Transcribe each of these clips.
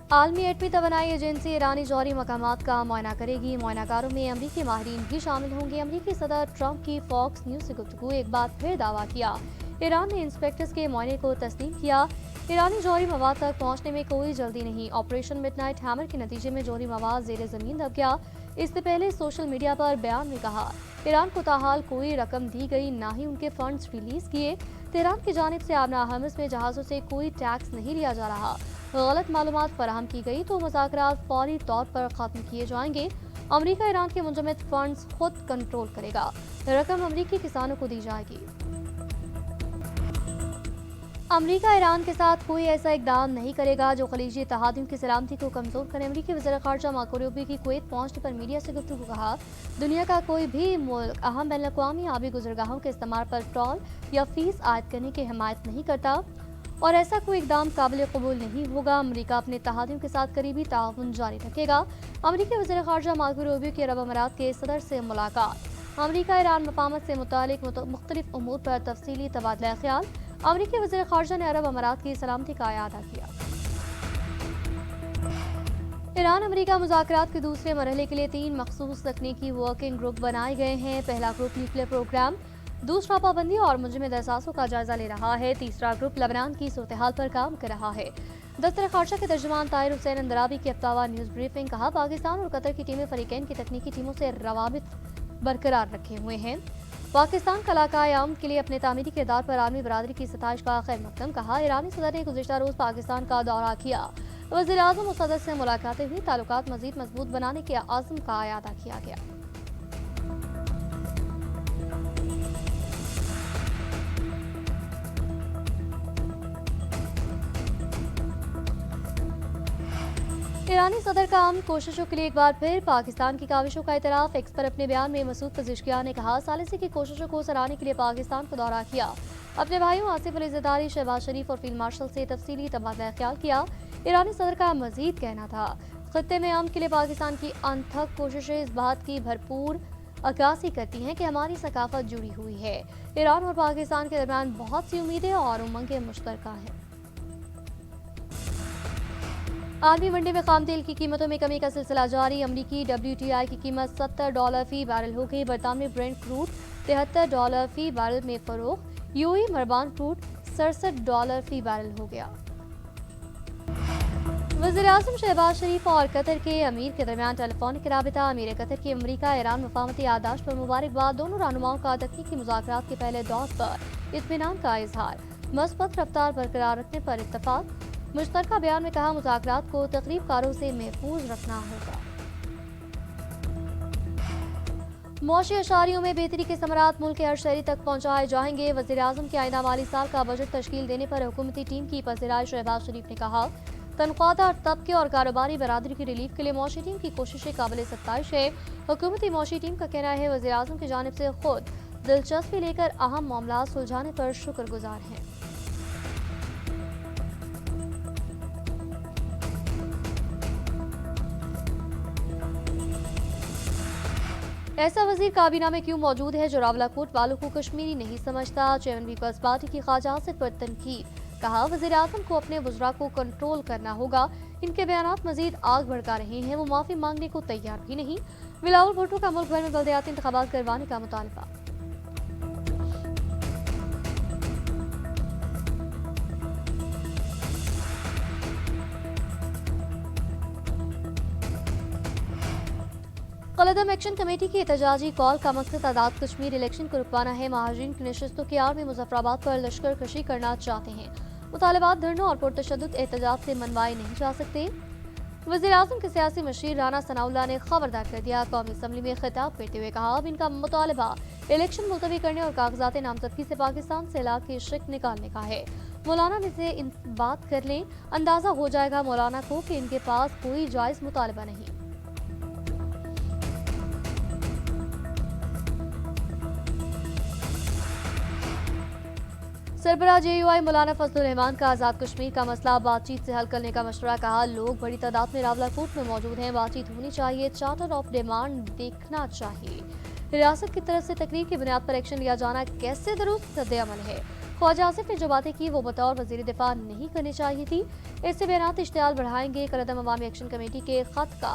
आलमी एटमी तवानाई एजेंसी ईरानी जौहरी मकामात का मुआयना करेगी। मुआयनाकारों में अमरीकी माहिरीन भी शामिल होंगे। अमरीकी सदर ट्रंप की फॉक्स न्यूज से गुफ्तगू एक बार फिर दावा किया। ईरान ने इंस्पेक्टर्स के मुआयने को तस्लीम किया। ईरानी जौहरी मवाद तक पहुंचने में कोई जल्दी नहीं। ऑपरेशन मिडनाइट हैमर के नतीजे में जौहरी मवाद जेर जमीन दब गया। इससे पहले सोशल मीडिया पर बयान में कहा ईरान को ताहाल कोई रकम दी गई, ना ही उनके फंड्स रिलीज किए। तेहरान की जानिब से आबना हमस में जहाजों से कोई टैक्स नहीं लिया जा रहा। गलत मालूमात फराहम की गई तो मुज़ाकरात फौरी तौर पर खत्म किए जाएंगे। अमरीका ईरान के मुंजमद फंड्स खुद कंट्रोल करेगा। रकम अमरीकी किसानों को दी जाएगी। अमरीका ईरान के साथ कोई ऐसा इकदाम नहीं करेगा जो खलीजी इत्तेहादियों की सलामती को कमजोर करे। अमरीकी वज़ीर ख़ारजा मार्को रूबियो की कुवैत पहुंचने पर मीडिया से गुफ्तगू कहा दुनिया का कोई भी मुल्क अहम बैनुल-अक़वामी आबी गुज़रगाहों के इस्तेमाल पर टोल या फीस आयद करने की हिमायत नहीं करता और ऐसा कोई इकदाम काबिल कबूल नहीं होगा। अमरीका अपने इत्तेहादियों के साथ करीबी ताउन जारी रखेगा। अमरीकी वज़ीर ख़ारजा मार्को रूबियो की अरब अमारात के सदर से मुलाकात। अमरीका ईरान मफाहमत से मुतालिक मुख्तलिफ उमूर पर तफसीली तबादला ख्याल। अमरीकी वज़ीर ख़ारजा ने अरब अमारात की सलामती का इआदा किया। ईरान अमरीका मुज़ाकरात के दूसरे मरहले के लिए 3 मखसूस तकनीकी वर्किंग ग्रुप बनाए गए हैं। पहला ग्रुप न्यूक्लियर प्रोग्राम, दूसरा पाबंदी और मुंजमद अहसासों का जायजा ले रहा है। तीसरा ग्रुप लेबनान की सूरत हाल पर काम कर रहा है। दफ्तर ख़ारजा के तर्जुमान ताहिर हुसैन अंदराबी की हफ्तावार न्यूज़ ब्रीफिंग। कहा पाकिस्तान और कतर की टीमें फ़रीक़ैन की तकनीकी टीमों से रवाबित बरकरार रखे हुए हैं। पाकिस्तान का क़याम के लिए अपने तामीरी किरदार पर आलमी बरादरी की सताइश का खैर मकदम। कहा ईरानी सदर ने गुज़िश्ता रोज़ पाकिस्तान का दौरा किया। वज़ीर आज़म और सदर से मुलाकातें हुई। ताल्लुकात मज़ीद मजबूत बनाने के आज़म का इआदा किया गया। ईरानी सदर का अमन कोशिशों के लिए एक बार फिर पाकिस्तान की काविशों का इतराफ़। एक्स पर अपने बयान में मसूद पज़िशकियान ने कहा सालिसी की कोशिशों को सराहने के लिए पाकिस्तान को दौरा किया। अपने भाइयों आसिफ अली ज़रदारी, शहबाज शरीफ और फील्ड मार्शल से तफसीली तबादला ख्याल किया। ईरानी सदर का मजीद कहना था खत्ते में अमन के लिए पाकिस्तान की अनथक कोशिशें इस बात की भरपूर अक्कासी करती हैं कि हमारी सकाफत जुड़ी हुई है। ईरान और पाकिस्तान के दरमियान बहुत सी उम्मीदें और उमंगें मुश्तरका हैं। आलमी मंडी में खाम तेल की कीमतों में कमी का सिलसिला जारी। अमरीकी WTI की कीमत $70 फी बैरल हो गई। बरतानवी ब्रेंट क्रूड $73 फी बैरल में फरोख्त। यूएई मरबान क्रूड $67 फी बैरल हो गया। वज़ीर आज़म शहबाज शरीफ और कतर के अमीर के दरमियान टेलीफोनिक राबिता। अमीर कतर की अमरीका ईरान मफाहमती याददाश्त पर मुबारकबाद। दोनों रहनुमाओं का तकनीकी मुज़ाकरात के पहले दौर पर इत्मीनान का इजहार। मस्बत रफ्तार बरकरार रखने पर इत्तफाक। मुश्तरका बयान में कहा मुज़ाकरात को तकरीबकारों से महफूज रखना होगा। मौशी अशारियों में बेहतरी के समरात मुल्क के हर शहरी तक पहुँचाए जाएंगे। वज़ीर आज़म के आइंदा माली साल का बजट तश्कील देने पर हुकूमती टीम की पज़ीराई। शहबाज शरीफ ने कहा तनख्वाहदार तबके और कारोबारी बरादरी की रिलीफ के लिए मौशी टीम की कोशिशें काबिल सत्ताइश है। हुकूमती मौशी टीम का कहना है वज़ीर आज़म की जानिब से खुद दिलचस्पी लेकर अहम मामला सुलझाने पर शुक्रगुजार हैं। ऐसा वजीर काबीना में क्यों मौजूद है जो रावलाकोट वालों को कश्मीरी नहीं समझता। चेयरमैन पीपल्स पार्टी की ख्वाजा आसिफ पर तनकीद। कहा वज़ीर आज़म को अपने वज़रा को कंट्रोल करना होगा। इनके बयानात मजीद आग भड़का रहे हैं। वो माफी मांगने को तैयार भी नहीं। बिलावल भुट्टो का मुल्क भर में बल्दियाती इंतखाबात करवाने का मुतालबा। कलदम एक्शन कमेटी की एहतजाजी कॉल का मकसद आज़ाद कश्मीर इलेक्शन को रुकवाना है। महाजरीन की नशस्तों की आड़ में मुजफ्फराबाद पर लश्कर कशी करना चाहते हैं। मुतालबात धरनों और पुरतशद्दुद एहतजाज से मनवाए नहीं जा सकते। वज़ीर आज़म के सियासी मशीर राना सनाउल्लाह ने खबरदार कर दिया। कौमी असम्बली में खिताब करते हुए कहा अब इनका मुतालबा इलेक्शन मुलतवी करने और कागजात नामजदगी से पाकिस्तान से इलाक़ की शिक निकालने का है। मौलाना में से इन बात कर लें, अंदाजा हो जाएगा मौलाना को कि इनके पास कोई जायज़ मुतालबा नहीं। सरबराह JUI मौलाना फजलुर रहमान का आज़ाद कश्मीर का मसला बातचीत से हल करने का मशवरा। कहा लोग बड़ी तादाद में रावलाकोट में मौजूद हैं। बातचीत होनी चाहिए। चार्टर ऑफ डिमांड देखना चाहिए। रियासत की तरफ से तकरीर की बुनियाद पर एक्शन लिया जाना कैसे दुरुस्त रद्द-ए-अमल है। ख्वाजा आसिफ ने जो बातें की वो बतौर वजीर दिफा नहीं करनी चाहिए थी। इससे बयानात इश्तियाल बढ़ाएंगे। कलअदम अवामी एक्शन कमेटी के खत का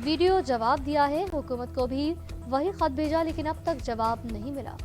वीडियो जवाब दिया है। हुकूमत को भी वही खत भेजा लेकिन अब तक जवाब नहीं मिला।